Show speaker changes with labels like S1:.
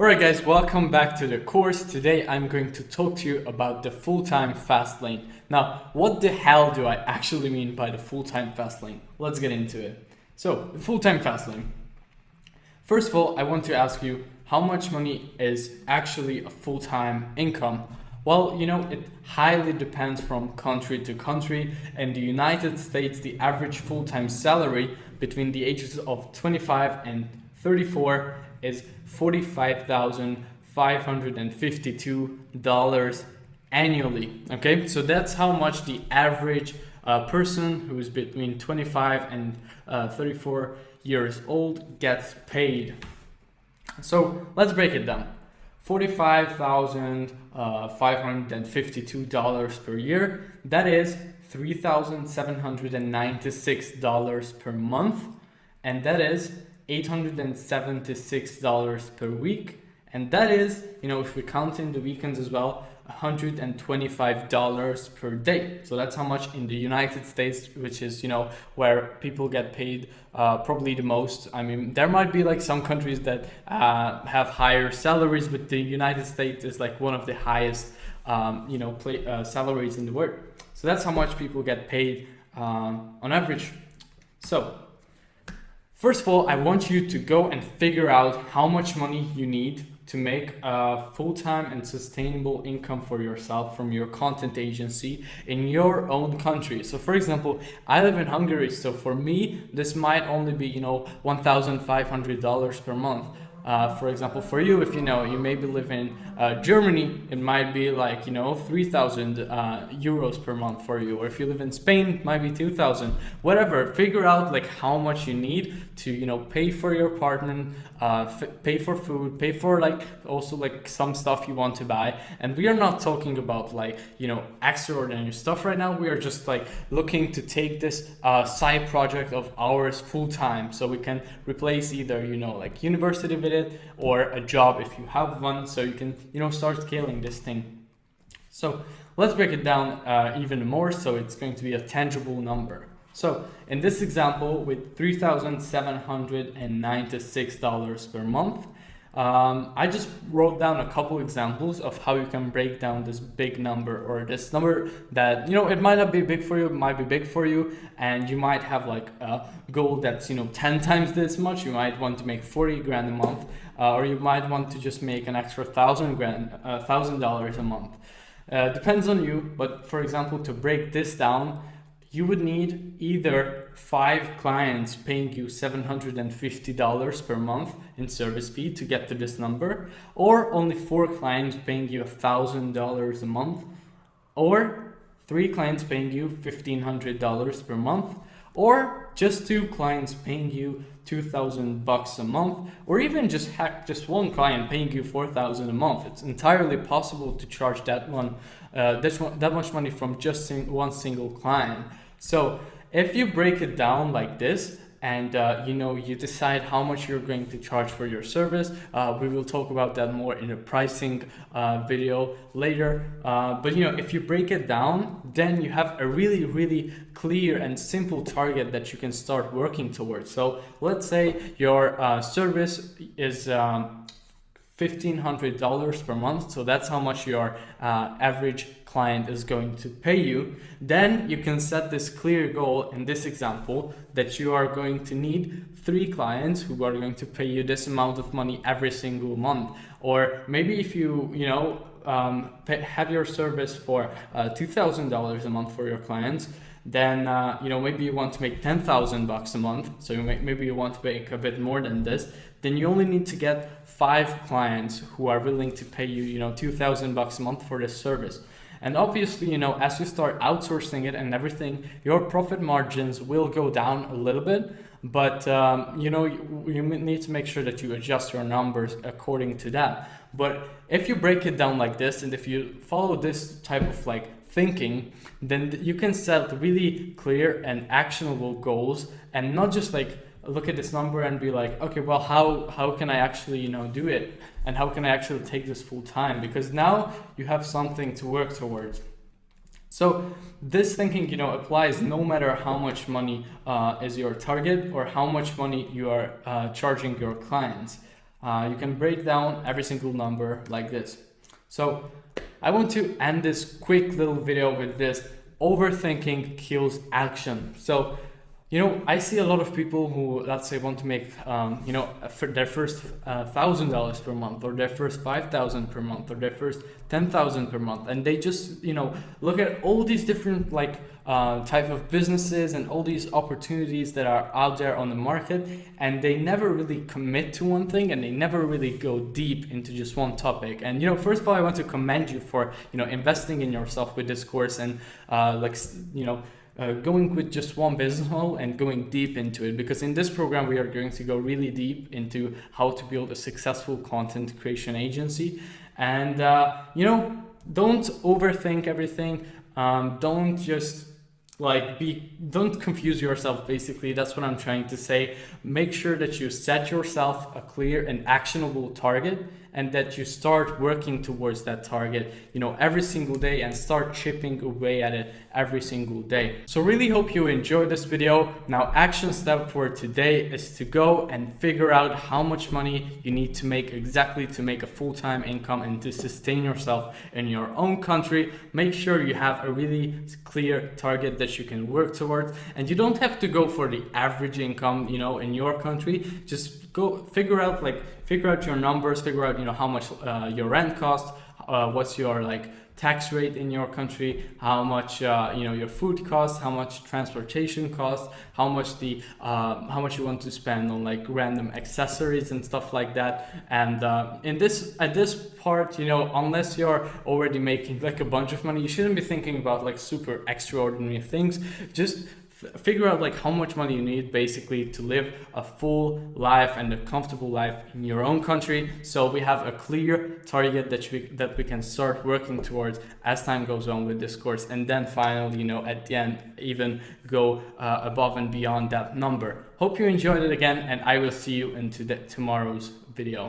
S1: Alright guys, welcome back to the course. Today I'm going to talk to you about the full-time fast lane. Now, what the hell do I actually mean by the full-time fast lane? Let's get into it. So, the full-time fast lane. First of all, I want to ask you, how much money is actually a full-time income? Well, it highly depends from country to country. In the United States, the average full-time salary between the ages of 25 and 34 is $45,552 annually. Okay, so that's how much the average person who is between 25 and 34 years old gets paid. So let's break it down. $45,552 per year. That is $3,796 per month, and that is $876 per week, and that is, if we count in the weekends as well, $125 per day. So that's how much in the United States, which is, where people get paid probably the most. I mean, there might be like some countries that have higher salaries, but the United States is like one of the highest, salaries in the world. So that's how much people get paid on average. So first of all, I want you to go and figure out how much money you need to make a full-time and sustainable income for yourself from your content agency in your own country. So for example, I live in Hungary, so for me, this might only be, $1,500 per month. For example, for you, if you maybe live in Germany, it might be like 3,000 euros per month for you. Or if you live in Spain, it might be 2,000. Whatever. Figure out like how much you need to pay for your apartment, pay for food, pay for like also like some stuff you want to buy. And we are not talking about like extraordinary stuff right now. We are just like looking to take this side project of ours full time, so we can replace either like university with it or a job if you have one, so you can start scaling this thing. So let's break it down even more, so it's going to be a tangible number. So in this example with $3,796 per month, I just wrote down a couple examples of how you can break down this big number, or this number that it might not be big for you, it might be big for you, and you might have like a goal that's 10 times this much. You might want to make 40 grand a month, or you might want to just make an extra $1,000 a month. Depends on you, but for example, to break this down, you would need either 5 clients paying you $750 per month in service fee to get to this number, or only 4 clients paying you $1,000 a month, or 3 clients paying you $1,500 per month, or just 2 clients paying you $2,000 a month, or even just 1 client paying you $4,000 a month. It's entirely possible to charge that much money from just one single client. So if you break it down like this, and you decide how much you're going to charge for your service, we will talk about that more in a pricing video later, but if you break it down, then you have a really clear and simple target that you can start working towards. So let's say your service is $1,500 per month, so that's how much your average client is going to pay you. Then you can set this clear goal in this example that you are going to need 3 clients who are going to pay you this amount of money every single month. Or maybe if you have your service for $2,000 a month for your clients, then maybe you want to make $10,000 a month, so maybe you want to make a bit more than this. Then you only need to get 5 clients who are willing to pay you $2,000 a month for this service. And obviously, as you start outsourcing it and everything, your profit margins will go down a little bit, but you need to make sure that you adjust your numbers according to that. But if you break it down like this, and if you follow this type of like thinking, then you can set really clear and actionable goals, and not just like look at this number and be like, okay, well, how can I actually do it, and how can I actually take this full time? Because now you have something to work towards. So this thinking, applies no matter how much money is your target or how much money you are charging your clients. You can break down every single number like this. So I want to end this quick little video with this: overthinking kills action. So, I see a lot of people who, let's say, want to make, for their first $1,000 per month, or their first 5,000 per month, or their first 10,000 per month, and they just, look at all these different type of businesses and all these opportunities that are out there on the market, and they never really commit to one thing, and they never really go deep into just one topic. And first of all, I want to commend you for investing in yourself with this course, and going with just one business model and going deep into it, because in this program we are going to go really deep into how to build a successful content creation agency. And don't overthink everything. Don't just don't confuse yourself. Basically, that's what I'm trying to say. Make sure that you set yourself a clear and actionable target, and that you start working towards that target, every single day, and start chipping away at it every single day. So really hope you enjoyed this video. Now, action step for today is to go and figure out how much money you need to make exactly to make a full-time income and to sustain yourself in your own country. Make sure you have a really clear target that you can work towards, and you don't have to go for the average income, in your country. Just go figure out your numbers, figure out how much your rent costs, what's your tax rate in your country, how much your food costs, how much transportation costs, how much you want to spend on random accessories and stuff like that. And at this part, unless you're already making a bunch of money, you shouldn't be thinking about super extraordinary things. Just figure out how much money you need basically to live a full life and a comfortable life in your own country. So we have a clear target that we can start working towards as time goes on with this course, and then finally, at the end, even go above and beyond that number. Hope you enjoyed it again, and I will see you in tomorrow's video.